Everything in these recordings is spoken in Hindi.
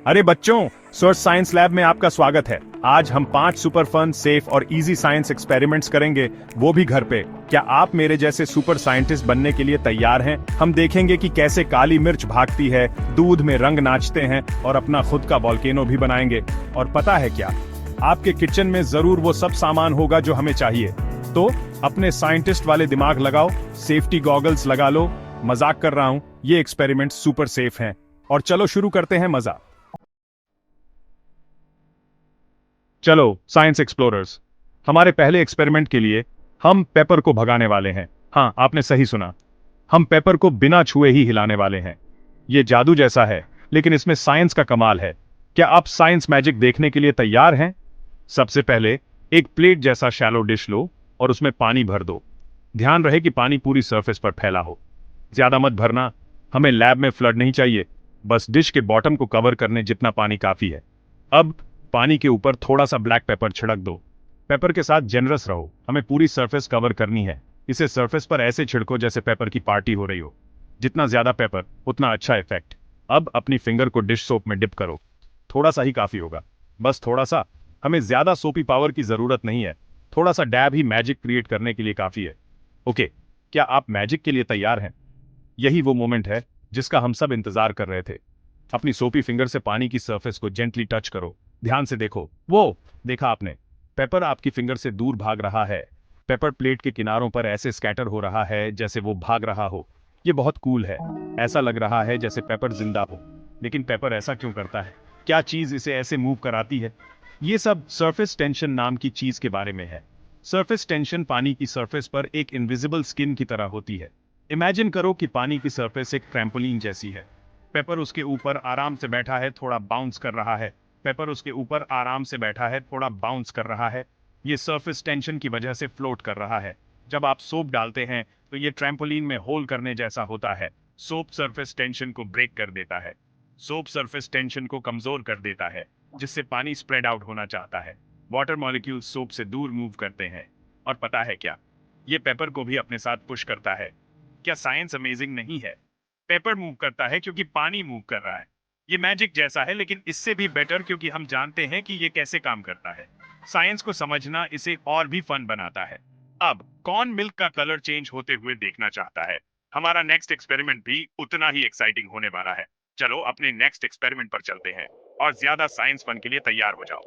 अरे बच्चों, सर्च साइंस लैब में आपका स्वागत है। आज हम 5 सुपर फन, सेफ और इजी साइंस एक्सपेरिमेंट्स करेंगे, वो भी घर पे। क्या आप मेरे जैसे सुपर साइंटिस्ट बनने के लिए तैयार हैं? हम देखेंगे कि कैसे काली मिर्च भागती है, दूध में रंग नाचते हैं और अपना खुद का वॉल्केनो भी बनाएंगे। और पता है क्या, आपके किचन में जरूर वो सब सामान होगा जो हमें चाहिए। तो अपने साइंटिस्ट वाले दिमाग लगाओ, सेफ्टी गॉगल्स लगा लो। मजाक कर रहा हूँ, ये एक्सपेरिमेंट सुपर सेफ हैं। और चलो शुरू करते हैं मजा। चलो साइंस एक्सप्लोरर्स, हमारे पहले एक्सपेरिमेंट के लिए हम पेपर को भगाने वाले हैं। हाँ, आपने सही सुना, हम पेपर को बिना छुए ही हिलाने वाले हैं। ये जादू जैसा है, लेकिन इसमें साइंस का कमाल है। क्या आप साइंस मैजिक देखने के लिए तैयार हैं? सबसे पहले एक प्लेट जैसा शैलो डिश लो और उसमें पानी भर दो। ध्यान रहे कि पानी पूरी सरफेस पर फैला हो। ज्यादा मत भरना, हमें लैब में फ्लड नहीं चाहिए। बस डिश के बॉटम को कवर करने जितना पानी काफी है। अब पानी के ऊपर थोड़ा सा ब्लैक पेपर छिड़क दो। पेपर के साथ जेनरस रहो, हमें पूरी सरफेस कवर करनी है। इसे सरफेस पर ऐसे छिड़को जैसे पेपर की पार्टी हो रही हो। जितना ज्यादा पेपर उतना अच्छा इफेक्ट। अब अपनी फिंगर को डिश सोप में डिप करो। थोड़ा सा ही काफी होगा, बस थोड़ा सा। हमें ज्यादा सोपी पावर की जरूरत नहीं है, थोड़ा सा डैब ही मैजिक क्रिएट करने के लिए काफी है। ओके, क्या आप मैजिक के लिए तैयार हैं? यही वो मोमेंट है जिसका हम सब इंतजार कर रहे थे। अपनी सोपी फिंगर से पानी की सरफेस को जेंटली टच करो। ध्यान से देखो, वो देखा आपने, पेपर आपकी फिंगर से दूर भाग रहा है। पेपर प्लेट के किनारों पर ऐसे स्कैटर हो रहा है जैसे वो भाग रहा हो। ये बहुत कूल है। ऐसा लग रहा है जैसे पेपर जिंदा हो। लेकिन पेपर ऐसा क्यों करता है? क्या चीज इसे ऐसे मूव कराती है? ये सब सरफेस टेंशन नाम की चीज के बारे में है। सरफेस टेंशन पानी की सरफेस पर एक इनविजिबल स्किन की तरह होती है। इमेजिन करो कि पानी की सरफेस एक ट्रैम्पोलिन जैसी है। पेपर उसके ऊपर आराम से बैठा है, थोड़ा बाउंस कर रहा है। पेपर उसके ऊपर आराम से बैठा है, थोड़ा बाउंस कर रहा है। ये सरफेस टेंशन की वजह से फ्लोट कर रहा है। जब आप सोप डालते हैं तो ये ट्रैम्पोलिन में होल करने जैसा होता है। सोप सरफेस टेंशन को ब्रेक कर देता है। सोप सरफेस टेंशन को कमजोर कर देता है, जिससे पानी स्प्रेड आउट होना चाहता है। वाटर मॉलिक्यूल सोप से दूर मूव करते हैं। और पता है क्या, ये पेपर को भी अपने साथ पुश करता है। क्या साइंस अमेजिंग नहीं है? पेपर मूव करता है क्योंकि पानी मूव कर रहा है। ये मैजिक जैसा है, लेकिन इससे भी बेटर क्योंकि हम जानते हैं कि ये कैसे काम करता है। साइंस को समझना इसे और भी फन बनाता है। अब कौन मिल्क का कलर चेंज होते हुए देखना चाहता है? हमारा नेक्स्ट एक्सपेरिमेंट भी उतना ही एक्साइटिंग होने वाला है। चलो अपने नेक्स्ट एक्सपेरिमेंट पर चलते हैं और ज्यादा साइंस फन के लिए तैयार हो जाओ।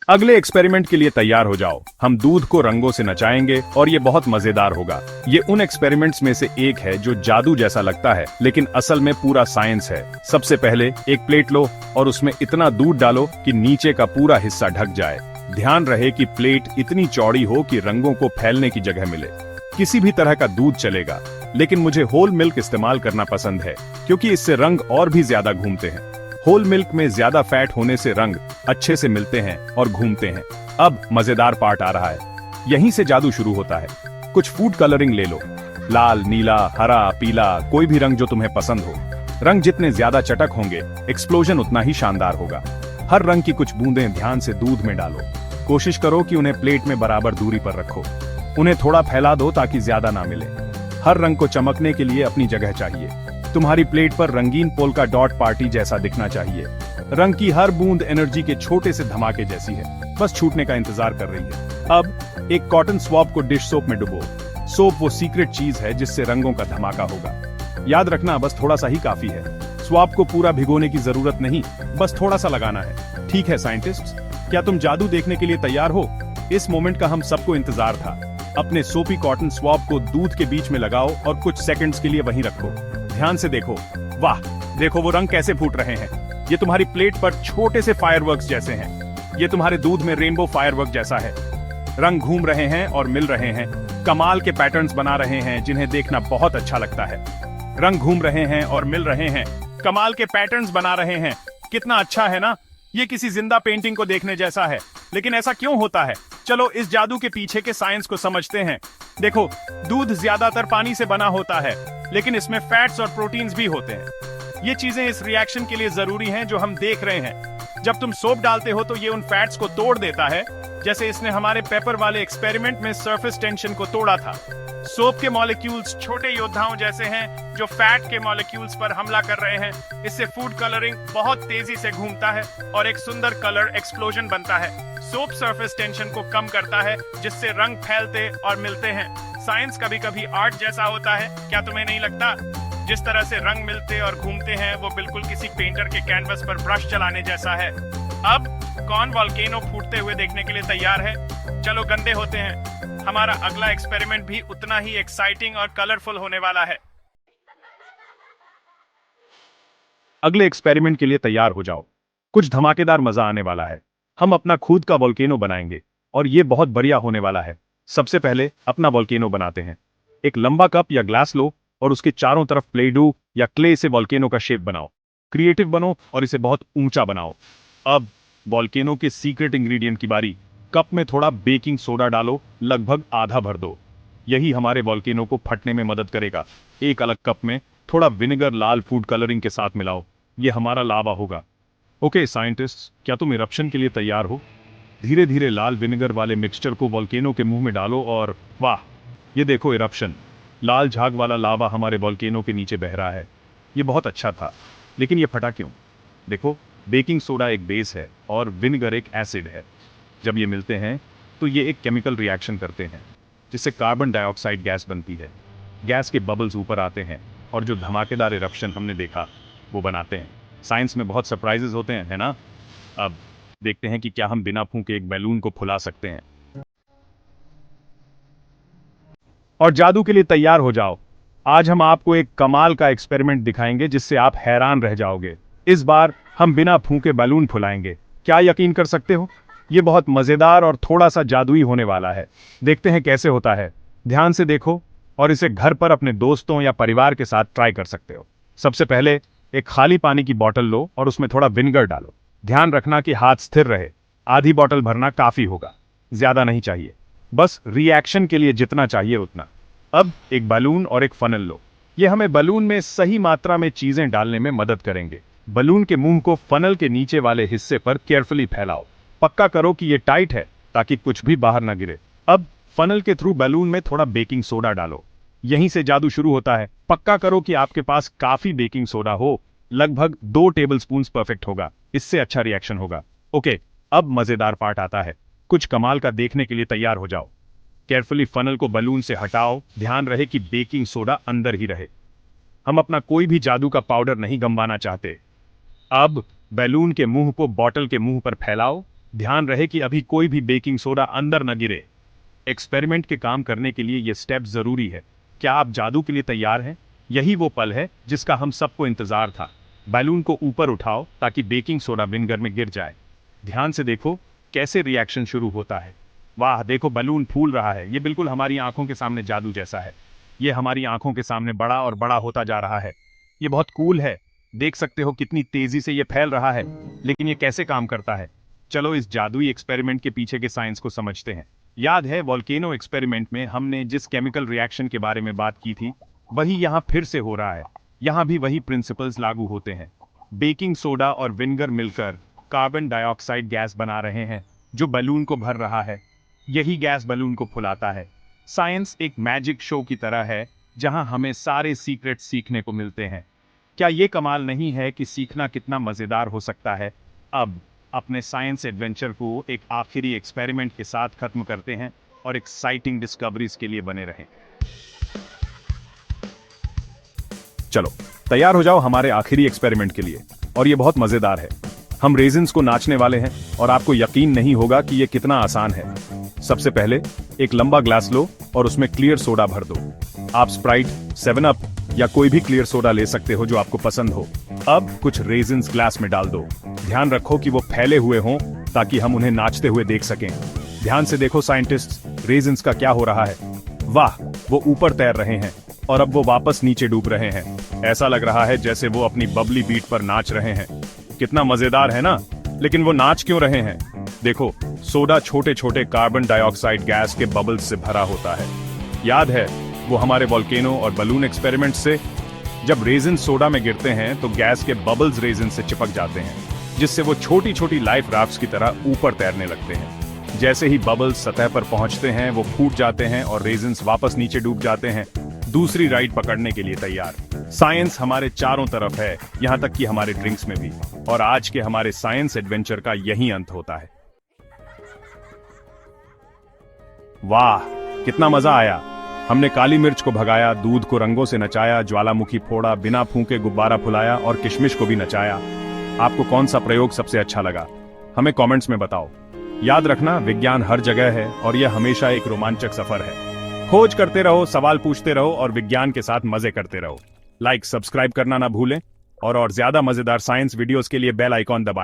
अगले एक्सपेरिमेंट के लिए तैयार हो जाओ। हम दूध को रंगों से नचाएंगे और ये बहुत मजेदार होगा। ये उन एक्सपेरिमेंट्स में से एक है जो जादू जैसा लगता है, लेकिन असल में पूरा साइंस है। सबसे पहले एक प्लेट लो और उसमें इतना दूध डालो कि नीचे का पूरा हिस्सा ढक जाए। ध्यान रहे कि प्लेट इतनी चौड़ी हो कि रंगों को फैलने की जगह मिले। किसी भी तरह का दूध चलेगा, लेकिन मुझे होल मिल्क इस्तेमाल करना पसंद है क्योंकि इससे रंग और भी ज्यादा घूमते हैं। होल मिल्क में ज्यादा फैट होने से रंग अच्छे से मिलते हैं और घूमते हैं। अब मजेदार पार्ट आ रहा है। यहीं से जादू शुरू होता है। कुछ फूड कलरिंग ले लो, लाल, नीला, हरा, पीला, कोई भी रंग जो तुम्हें पसंद हो। रंग जितने ज्यादा चटक होंगे, एक्सप्लोजन उतना ही शानदार होगा। हर रंग की कुछ बूंदें ध्यान से दूध में डालो। कोशिश करो कि उन्हें प्लेट में बराबर दूरी पर रखो। उन्हें थोड़ा फैला दो ताकि ज्यादा ना मिले। हर रंग को चमकने के लिए अपनी जगह चाहिए। तुम्हारी प्लेट पर रंगीन पोल्का डॉट पार्टी जैसा दिखना चाहिए। रंग की हर बूंद एनर्जी के छोटे से धमाके जैसी है, बस छूटने का इंतजार कर रही है। अब एक कॉटन स्वॉब को डिश सोप में डुबो। सोप वो सीक्रेट चीज है जिससे रंगों का धमाका होगा। याद रखना, बस थोड़ा सा ही काफी है। स्वॉब को पूरा भिगोने की जरूरत नहीं, बस थोड़ा सा लगाना है। ठीक है साइंटिस्ट्स, क्या तुम जादू देखने के लिए तैयार हो? इस मोमेंट का हम सबको इंतजार था। अपने सोपी कॉटन स्वॉब को दूध के बीच में लगाओ और कुछ सेकंड्स के लिए वहीं रखो। ध्यान से देखो, वाह, देखो वो रंग कैसे फूट रहे हैं। ये तुम्हारी प्लेट पर छोटे से फायरवर्क्स जैसे हैं। ये तुम्हारे दूध में रेनबो फायरवर्क जैसा है। रंग घूम रहे हैं और मिल रहे हैं, कमाल के पैटर्न्स बना रहे हैं जिन्हें देखना बहुत अच्छा लगता है। रंग घूम रहे हैं और मिल रहे हैं, कमाल के पैटर्न्स बना रहे हैं। कितना अच्छा है ना? ये किसी जिंदा पेंटिंग को देखने जैसा है। लेकिन ऐसा क्यों होता है? चलो इस जादू के पीछे के साइंस को समझते हैं। देखो, दूध ज्यादातर पानी से बना होता है, लेकिन इसमें फैट्स और प्रोटीन्स भी होते हैं। ये चीजें इस रिएक्शन के लिए जरूरी हैं जो हम देख रहे हैं। जब तुम सोप डालते हो तो ये उन फैट्स को तोड़ देता है जैसे इसने हमारे पेपर वाले एक्सपेरिमेंट में सरफेस टेंशन को तोड़ा था। सोप के मॉलिक्यूल्स छोटे योद्धाओं जैसे हैं जो फैट के मॉलिक्यूल्स पर हमला कर रहे हैं। इससे फूड कलरिंग बहुत तेजी से घूमता है और एक सुंदर कलर एक्सप्लोजन बनता है। सोप सरफेस टेंशन को कम करता है जिससे रंग फैलते और मिलते हैं। साइंस कभी कभी आर्ट जैसा होता है, क्या तुम्हें नहीं लगता? जिस तरह से रंग मिलते और घूमते हैं वो बिल्कुल किसी पेंटर के कैनवस पर ब्रश चलाने जैसा है। अब कौन वोल्केनो फूटते हुए देखने के लिए तैयार है? चलो गंदे होते हैं। हमारा अगला एक्सपेरिमेंट भी उतना ही एक्साइटिंग और कलरफुल होने वाला है। अगले एक्सपेरिमेंट के लिए तैयार हो जाओ, कुछ धमाकेदार मजा आने वाला है। हम अपना खुद का वोल्केनो बनाएंगे और ये बहुत बढ़िया होने वाला है। सबसे पहले अपना वोल्केनो बनाते हैं। एक लंबा कप या ग्लास लो और उसके चारों तरफ प्ले डो या क्ले से वोल्केनो का शेप बनाओ। क्रिएटिव बनो और इसे बहुत ऊंचा बनाओ। अब वोल्केनो के सीक्रेट इंग्रेडिएंट की बारी। कप में थोड़ा बेकिंग सोडा डालो, लगभग आधा भर दो। यही हमारे वोल्केनो को फटने में मदद करेगा। एक अलग कप में थोड़ा विनेगर लाल फूड कलरिंग के साथ मिलाओ। ये हमारा लावा होगा। ओके साइंटिस्ट, क्या तुम इरप्शन के लिए तैयार हो? धीरे धीरे लाल विनेगर वाले मिक्सचर को वोल्केनो के मुंह में डालो और वाह, ये देखो इरप्शन। लाल झाग वाला लावा हमारे वोल्केनो के नीचे बह रहा है। ये बहुत अच्छा था, लेकिन ये फटा क्यों? देखो, बेकिंग सोडा एक बेस है और विनेगर एक एसिड है। जब ये मिलते हैं तो ये एक केमिकल रिएक्शन करते हैं जिससे कार्बन डाइऑक्साइड गैस बनती है। गैस के बबल्स ऊपर आते हैं और जो धमाकेदार इरप्शन हमने देखा वो बनाते हैं। साइंस में बहुत सरप्राइजेस होते हैं, है ना? अब देखते हैं कि क्या हम बिना फूंके एक बैलून को फुला सकते हैं। और जादू के लिए तैयार हो जाओ। आज हम आपको एक कमाल का एक्सपेरिमेंट दिखाएंगे जिससे आप हैरान रह जाओगे। इस बार हम बिना फूंके बैलून फुलाएंगे। क्या यकीन कर सकते हो? ये बहुत मजेदार और थोड़ा सा जादुई होने वाला है। देखते हैं कैसे होता है। ध्यान से देखो और इसे घर पर अपने दोस्तों या परिवार के साथ ट्राई कर सकते हो। सबसे पहले एक खाली पानी की बोतल लो और उसमें थोड़ा विनेगर डालो। ध्यान रखना कि हाथ स्थिर रहे। आधी बोतल भरना काफी होगा, ज्यादा नहीं चाहिए। बस रिएक्शन के लिए जितना चाहिए उतना। अब एक बलून और एक फनल लो। ये हमें बलून में सही मात्रा में चीजें डालने में मदद करेंगे। बलून के मुंह को फनल के नीचे वाले हिस्से पर केयरफुली फैलाओ। पक्का करो कि ये टाइट है ताकि कुछ भी बाहर ना गिरे। अब फनल के थ्रू बलून में थोड़ा बेकिंग सोडा डालो। यहीं से जादू शुरू होता है। पक्का करो कि आपके पास काफी बेकिंग सोडा हो। लगभग 2 टेबलस्पून परफेक्ट होगा। इससे अच्छा रिएक्शन होगा। ओके, अब मजेदार पार्ट आता है। कुछ कमाल का देखने के लिए तैयार हो जाओ। केयरफुली फनल को बलून से हटाओ। ध्यान रहे कि बेकिंग सोडा अंदर ही रहे। हम अपना कोई भी जादू का पाउडर नहीं गंवाना चाहते। अब बैलून के मुंह को बॉटल के मुंह पर फैलाओ। ध्यान रहे कि अभी कोई भी बेकिंग सोडा अंदर न गिरे। एक्सपेरिमेंट के काम करने के लिए यह स्टेप जरूरी है। क्या आप जादू के लिए तैयार हैं? यही वो पल है जिसका हम सबको इंतजार था। बैलून को ऊपर उठाओ ताकि बेकिंग सोडा विनेगर में गिर जाए। ध्यान से देखो कैसे रिएक्शन शुरू होता है। वाह, देखो बलून फूल रहा है। ये बिल्कुल हमारी आंखों के सामने जादू जैसा है। ये हमारी आंखों के सामने बड़ा और बड़ा होता जा रहा है। ये बहुत कूल है। देख सकते हो कितनी तेजी से ये फैल रहा है। लेकिन ये कैसे काम करता है? चलो इस जादुई एक्सपेरिमेंट के पीछे के साइंस को समझते हैं। याद है वोल्केनो एक्सपेरिमेंट में हमने जिस केमिकल रिएक्शन के बारे में बात की थी, वही यहाँ फिर से हो रहा है। यहाँ भी वही प्रिंसिपल्स लागू होते हैं। बेकिंग सोडा और विनेगर मिलकर कार्बन डाइऑक्साइड गैस बना रहे हैं जो बलून को भर रहा है। यही गैस बलून को फुलाता है। साइंस एक मैजिक शो की तरह है जहां हमें सारे सीक्रेट सीखने को मिलते हैं। क्या ये कमाल नहीं है कि सीखना कितना मजेदार हो सकता है? अब अपने साइंस एडवेंचर को एक आखिरी एक्सपेरिमेंट के साथ खत्म करते हैं और एक्साइटिंग डिस्कवरीज के लिए बने रहें। चलो तैयार हो जाओ हमारे आखिरी एक्सपेरिमेंट के लिए, और ये बहुत मजेदार है। हम रेजिन्स को नाचने वाले हैं और आपको यकीन नहीं होगा कि ये कितना आसान है। सबसे पहले एक लंबा ग्लास लो और उसमें क्लियर सोडा भर दो। आप स्प्राइट, 7 अप या कोई भी क्लियर सोडा ले सकते हो जो आपको पसंद हो। अब कुछ रेजिन्स ग्लास में डाल दो। ध्यान रखो कि वो फैले हुए हों ताकि हम उन्हें नाचते हुए देख सकें। ध्यान से देखो साइंटिस्ट, रेजिन्स का क्या हो रहा है। वाह, वो ऊपर तैर रहे हैं और अब वो वापस नीचे डूब रहे हैं। ऐसा लग रहा है जैसे वो अपनी बबली बीट पर नाच रहे हैं। कितना मजेदार है ना? लेकिन वो नाच क्यों रहे हैं? देखो, सोडा छोटे छोटे कार्बन डाइऑक्साइड गैस के बबल्स से भरा होता है। याद है वो हमारे वोल्केनो और बलून एक्सपेरिमेंट से? जब रेजिन सोडा में गिरते हैं तो गैस के बबल्स रेजिन से चिपक जाते हैं, जिससे वो छोटी छोटी लाइफ राफ्ट्स की तरह ऊपर तैरने लगते हैं। जैसे ही बबल्स सतह पर पहुंचते हैं वो फूट जाते हैं और रेजिन्स वापस नीचे डूब जाते हैं, दूसरी राइड पकड़ने के लिए तैयार। साइंस हमारे चारों तरफ है, यहाँ तक कि हमारे ड्रिंक्स में भी। और आज के हमारे साइंस एडवेंचर का यही अंत होता है। वाह, कितना मजा आया। हमने काली मिर्च को भगाया, दूध को रंगों से नचाया, ज्वालामुखी फोड़ा, बिना फूंके गुब्बारा फुलाया और किशमिश को भी नचाया। आपको कौन सा प्रयोग सबसे अच्छा लगा, हमें कमेंट्स में बताओ। याद रखना, विज्ञान हर जगह है और यह हमेशा एक रोमांचक सफर है। खोज करते रहो, सवाल पूछते रहो और विज्ञान के साथ मजे करते रहो। लाइक, सब्सक्राइब करना ना भूलें और ज्यादा मजेदार साइंस वीडियोस के लिए बेल आइकॉन दबाएं।